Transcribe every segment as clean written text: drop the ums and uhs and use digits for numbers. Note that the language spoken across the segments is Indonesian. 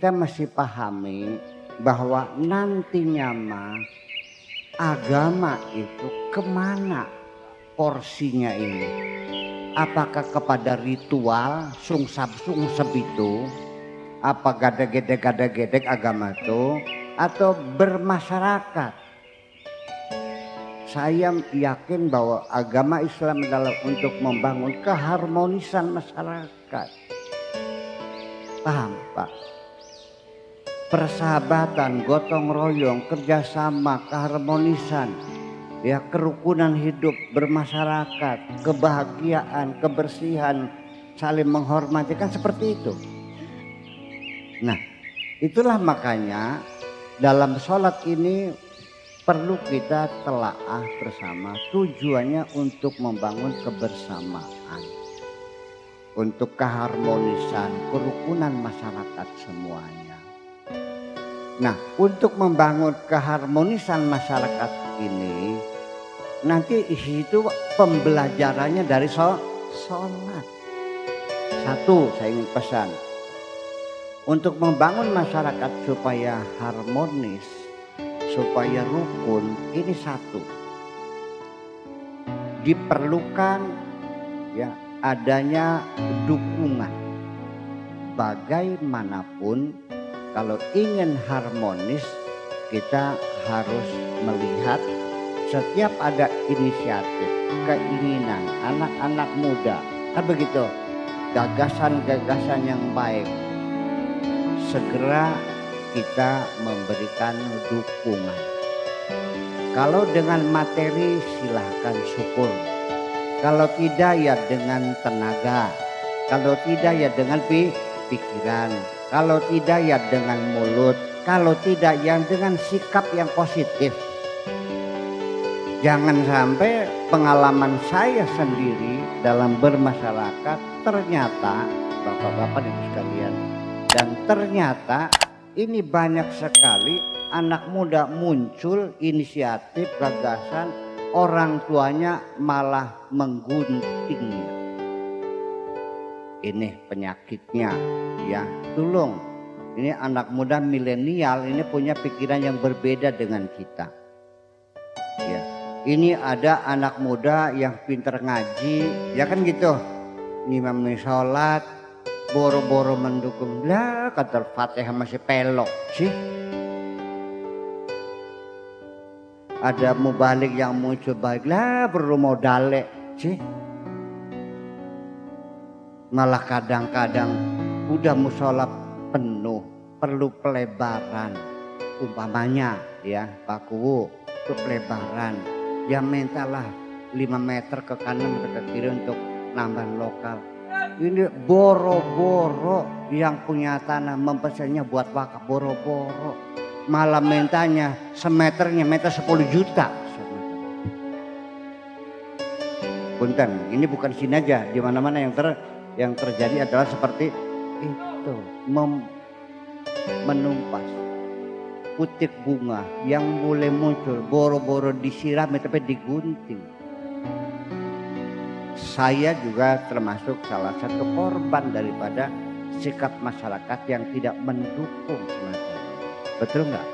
kita mesti pahami bahwa nantinya mah agama itu kemana porsinya ini? Apakah kepada ritual sungsab-sungsab itu? Apa gada-gedek agama itu? Atau bermasyarakat? Saya yakin bahwa agama Islam adalah untuk membangun keharmonisan masyarakat. Paham Pak? Persahabatan, gotong royong, kerjasama, keharmonisan, ya kerukunan hidup bermasyarakat, kebahagiaan, kebersihan, saling menghormati, kan seperti itu. Nah, itulah makanya dalam sholat ini perlu kita telaah bersama, tujuannya untuk membangun kebersamaan, untuk keharmonisan, kerukunan masyarakat semuanya. Nah, untuk membangun keharmonisan masyarakat ini, nanti itu pembelajarannya dari sholat. Satu, saya ingin pesan, untuk membangun masyarakat supaya harmonis, supaya rukun, ini satu, diperlukan ya adanya dukungan. Bagaimanapun kalau ingin harmonis, kita harus melihat setiap ada inisiatif, keinginan anak-anak muda, kan begitu, gagasan-gagasan yang baik, segera kita memberikan dukungan. Kalau dengan materi silahkan syukur, kalau tidak ya dengan tenaga, kalau tidak ya dengan pikiran, kalau tidak ya dengan mulut, kalau tidak ya dengan sikap yang positif. Jangan sampai pengalaman saya sendiri dalam bermasyarakat ternyata bapak-bapak dan sekalian, dan ternyata ini banyak sekali anak muda muncul inisiatif, gagasan, orang tuanya malah mengguntingnya. Ini penyakitnya ya. Tolong, ini anak muda milenial ini punya pikiran yang berbeda dengan kita. Ya. Ini ada anak muda yang pintar ngaji, ya kan gitu. Imam sholat, boro-boro mendukung, lah kata Fatihah masih pelok sih. Ada mubalik yang muncul baik, lah perlu modalek sih. Malah kadang-kadang udah musola penuh, perlu pelebaran. Umpamanya ya Pak Kuwu, itu pelebaran. Ya mintalah 5 meter ke kanan atau ke kiri untuk nambah lokal. Ini boro-boro yang punya tanah mempesannya buat wakaf, boro-boro. Malah mintanya semeternya meter 10 juta. Punten, ini bukan sini aja, di mana-mana yang terjadi adalah seperti itu, menumpas putik bunga yang mulai muncul, boro-boro disiram tapi digunting. Saya juga termasuk salah satu korban daripada sikap masyarakat yang tidak mendukung semacam. Betul nggak?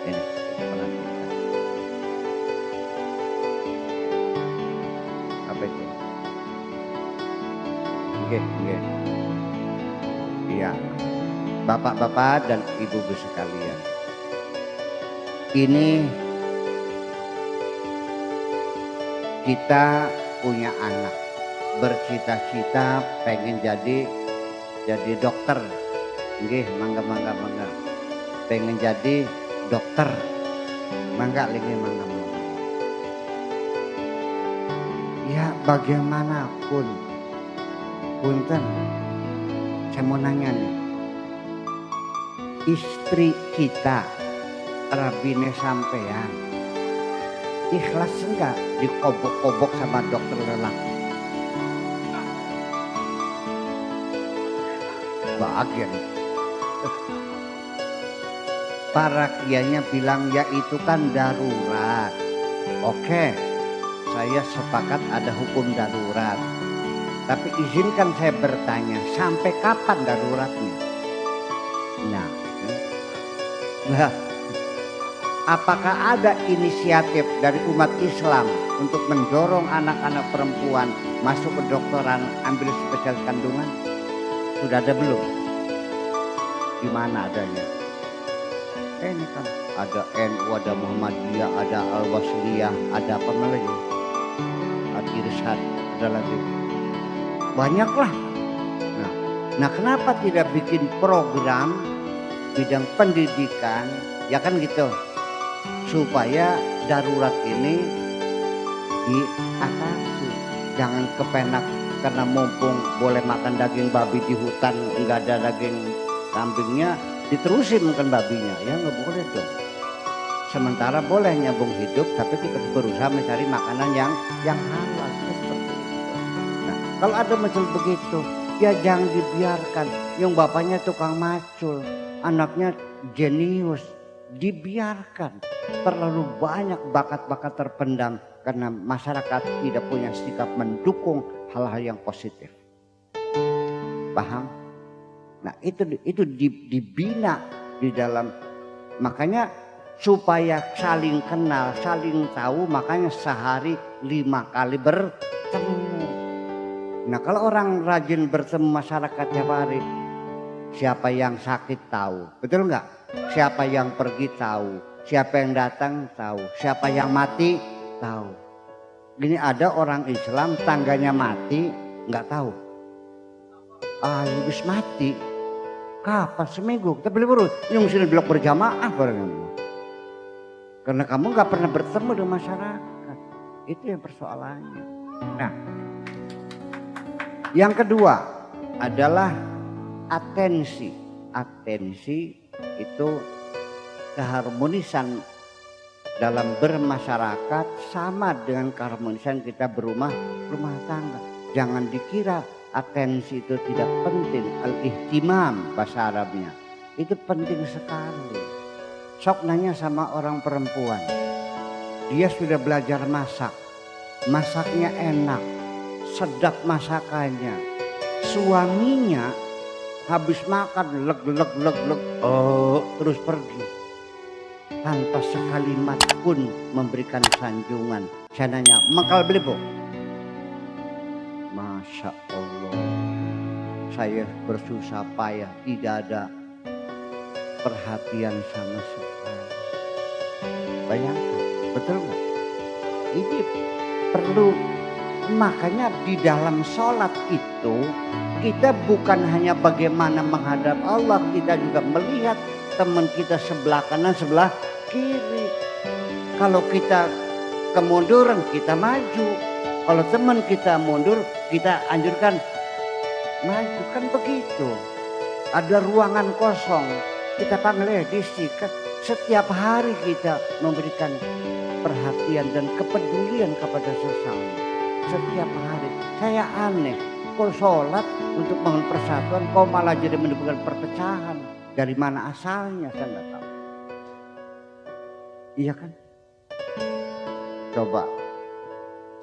Ini pelantikan. Apa itu? Oke. Iya, bapak-bapak dan ibu-ibu sekalian, ini kita punya anak bercita-cita pengen jadi dokter, nggih, mangga, pengen jadi dokter, mangga lagi mangga. Ya bagaimanapun, punten, saya mau nanya nih, istri kita, rabine sampean, ikhlas enggak dikobok-kobok sama dokter lelaki? Bahagia. Para kiainya bilang ya itu kan darurat. Oke, saya sepakat ada hukum darurat. Tapi izinkan saya bertanya, sampai kapan daruratnya? Nah, nah, apakah ada inisiatif dari umat Islam untuk mendorong anak-anak perempuan masuk ke kedokteran, ambil spesialis kandungan? Sudah ada belum? Di mana adanya? Ini kan ada NU, ada Muhammadiyah, ada Al-Wasliyah, ada apa lagi? Al-Irsyad, ada lagi. Banyaklah. Nah, kenapa tidak bikin program bidang pendidikan, ya kan gitu, supaya darurat ini diatasi. Jangan kepenak karena mumpung boleh makan daging babi di hutan, enggak ada daging kambingnya, diterusin makan babinya, ya nggak boleh dong. Sementara boleh nyambung hidup, tapi kita berusaha mencari makanan yang halal, seperti itu. Nah, kalau ada macam begitu, ya jangan dibiarkan. Yang bapaknya tukang macul, anaknya jenius, dibiarkan. Terlalu banyak bakat-bakat terpendam karena masyarakat tidak punya sikap mendukung hal-hal yang positif. Paham? Nah, itu dibina di dalam, makanya supaya saling kenal, saling tahu, makanya sehari 5 kali bertemu. Nah, kalau orang rajin bertemu masyarakat tiap hari, siapa yang sakit tahu, betul nggak? Siapa yang pergi tahu, siapa yang datang tahu, siapa yang mati tahu. Gini, ada orang Islam tangganya mati nggak tahu. Habis mati, kapan seminggu kita beli burung, yang sini blok berjamaah barangnya. Karena kamu nggak pernah bertemu dengan masyarakat, itu yang persoalannya. Nah, yang kedua adalah atensi. Atensi itu keharmonisan dalam bermasyarakat sama dengan keharmonisan kita rumah tangga. Jangan dikira atensi itu tidak penting. Al-ihtimam bahasa Arabnya itu penting sekali. Sok nanya sama orang perempuan, dia sudah belajar masak, masaknya enak, sedap masakannya. Suaminya habis makan leg, terus pergi tanpa sekalimat pun memberikan sanjungan. Saya nanya, mangkal beli bu? Masya Allah, saya bersusah payah, tidak ada perhatian sama sekali. Bayangkan, betul nggak? Ini perlu. Makanya di dalam sholat itu kita bukan hanya bagaimana menghadap Allah, kita juga melihat teman kita sebelah kanan, sebelah kiri. Kalau kita kemunduran, kita maju. Kalau teman kita mundur, kita anjurkan maju. Kan begitu. Ada ruangan kosong, kita panggil disikat. Setiap hari kita memberikan perhatian dan kepedulian kepada sesama. Setiap hari. Saya aneh, kok sholat untuk bangun persatuan, kok malah jadi menimbulkan perpecahan. Dari mana asalnya saya nggak tahu. Iya kan? Coba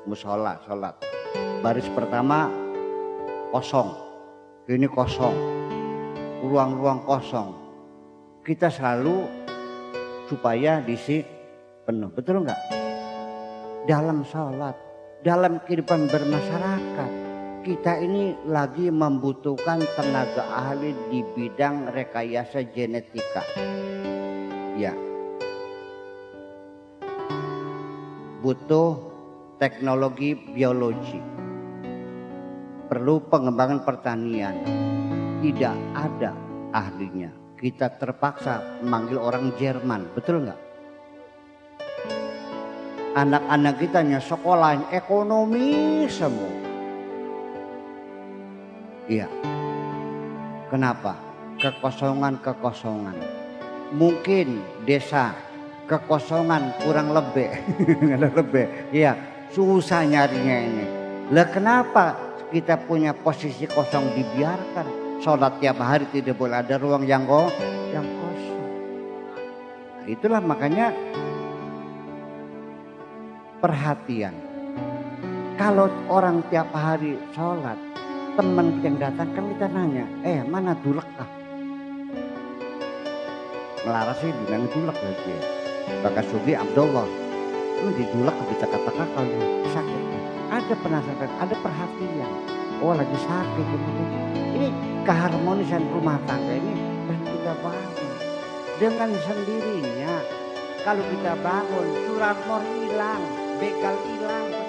musola sholat, baris pertama kosong, ini kosong, ruang-ruang kosong. Kita selalu supaya diisi penuh, betul nggak? Dalam sholat, dalam kehidupan bermasyarakat, kita ini lagi membutuhkan tenaga ahli di bidang rekayasa genetika. Ya, butuh teknologi biologi, perlu pengembangan pertanian. Tidak ada ahlinya, kita terpaksa memanggil orang Jerman, betul nggak? Anak-anak kita hanya sekolah ekonomi semua. Iya. Kenapa? Kekosongan. Mungkin desa kekosongan kurang lebih. Iya, susah nyarinya ini. Lah kenapa kita punya posisi kosong dibiarkan? Sholat tiap hari tidak boleh ada ruang yang kosong. Nah, itulah makanya perhatian. Kalau orang tiap hari sholat, teman yang datang kan kita nanya, mana dulekah? melaras sih dinang dulek lagi ya. Bakas Sugi Abdullah itu didulek bisa kata kalau sakit. Ada penasaran, ada perhatian. Oh lagi sakit gitu. Ini keharmonisan rumah tangga ini harus kita bangun dengan sendirinya. Kalau kita bangun, curanmor hilang, begal hilang.